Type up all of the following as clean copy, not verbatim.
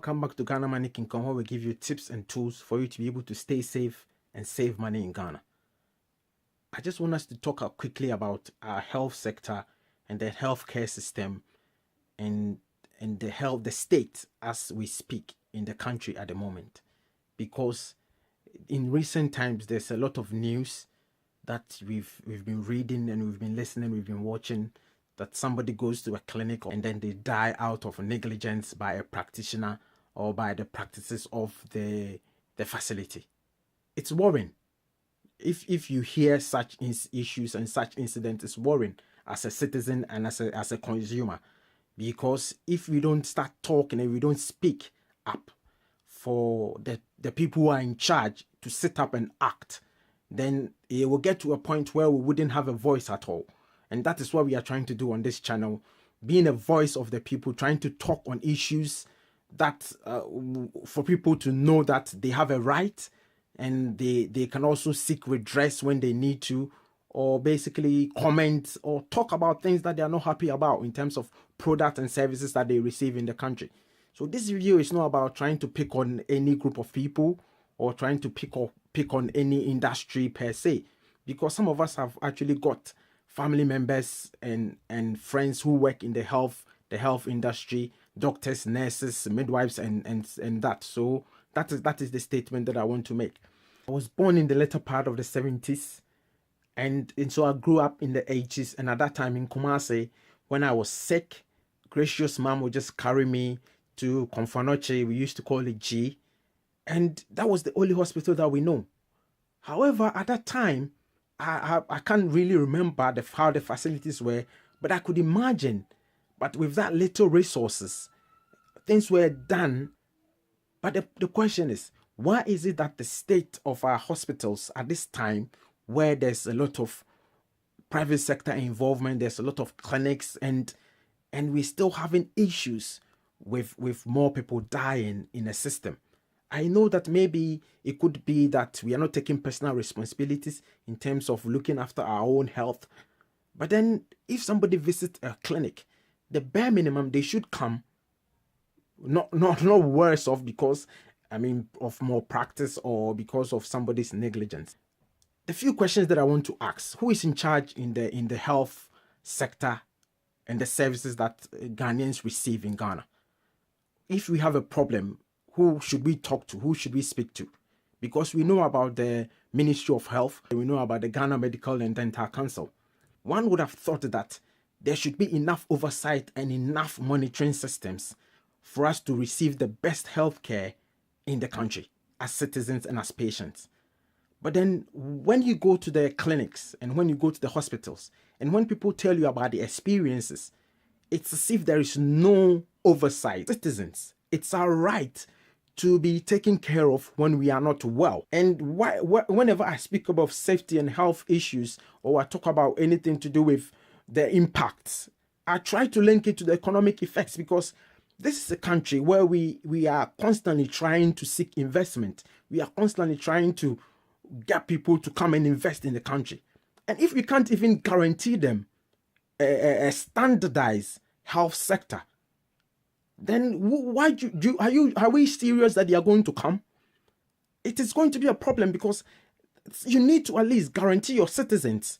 welcome back to Ghana Money Kingdom, where we give you tips and tools for you to be able to stay safe and save money in Ghana. I just want us to talk quickly about our health sector and the healthcare system and the state as we speak in the country at the moment. Because in recent times, there's a lot of news that we've been reading and we've been listening, we've been watching, that somebody goes to a clinic and then they die out of negligence by a practitioner or by the practices of the facility. It's worrying. If you hear such issues and such incidents, it's worrying as a citizen and as a consumer, because if we don't start talking and we don't speak up for the people who are in charge to sit up and act, then it will get to a point where we wouldn't have a voice at all. And that is what we are trying to do on this channel, being a voice of the people, trying to talk on issues that for people to know that they have a right and they can also seek redress when they need to, or basically comment or talk about things that they are not happy about in terms of products and services that they receive in the country. So this video is not about trying to pick on any group of people or trying to pick on any industry per se, because some of us have actually got family members and friends who work in the health industry, doctors, nurses, midwives, and that. So that is the statement that I want to make. I was born in the later part of the 70s, and so I grew up in the 80s. And at that time in Kumasi, when I was sick, gracious mom would just carry me to Konfanoche. We used to call it G, and that was the only hospital that we know. However, at that time, I can't really remember how the facilities were, but I could imagine. But with that little resources, things were done. But the question is, why is it that the state of our hospitals at this time, where there's a lot of private sector involvement, there's a lot of clinics, and we're still having issues with more people dying in a system? I know that maybe it could be that we are not taking personal responsibilities in terms of looking after our own health. But then if somebody visits a clinic, the bare minimum, they should come not worse off because, of malpractice or because of somebody's negligence. The few questions that I want to ask: who is in charge in the health sector and the services that Ghanaians receive in Ghana? If we have a problem, who should we talk to? Who should we speak to? Because we know about the Ministry of Health, we know about the Ghana Medical and Dental Council. One would have thought that there should be enough oversight and enough monitoring systems for us to receive the best healthcare in the country as citizens and as patients. But then when you go to the clinics and when you go to the hospitals and when people tell you about the experiences, it's as if there is no oversight. Citizens, it's our right to be taken care of when we are not well. And whenever I speak about safety and health issues, or I talk about anything to do with the impacts, I try to link it to the economic effects, because this is a country where we are constantly trying to seek investment. We are constantly trying to get people to come and invest in the country. And if we can't even guarantee them a standardized health sector, then why are we serious that they are going to come? It is going to be a problem, because you need to at least guarantee your citizens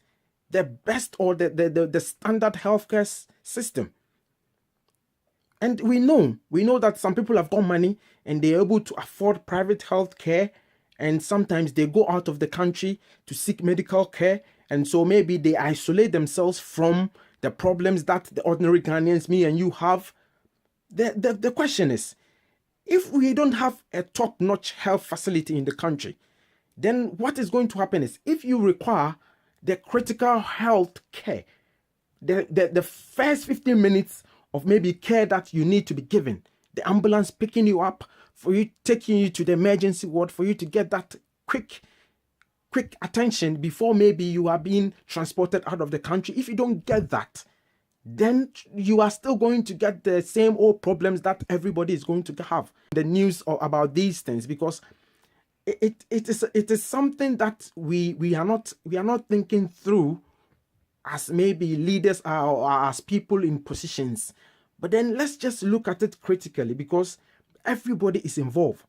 the best or the standard healthcare system. And we know that some people have got money and they're able to afford private health care, and sometimes they go out of the country to seek medical care, and so maybe they isolate themselves from the problems that the ordinary Ghanaians, me and you, have. The question is, if we don't have a top-notch health facility in the country, then what is going to happen is, if you require the critical health care, the first 15 minutes of maybe care that you need to be given, the ambulance picking you up, for you, taking you to the emergency ward, for you to get that quick attention before maybe you are being transported out of the country. If you don't get that, then you are still going to get the same old problems that everybody is going to have. The news about these things, because it is something that we are not thinking through as maybe leaders or as people in positions. But then let's just look at it critically, because Everybody is involved.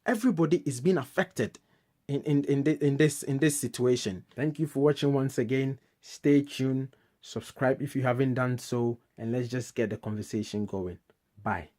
Everybody is being affected in this situation. Thank you for watching once again. Stay tuned. Subscribe if you haven't done so, and let's just get the conversation going. Bye.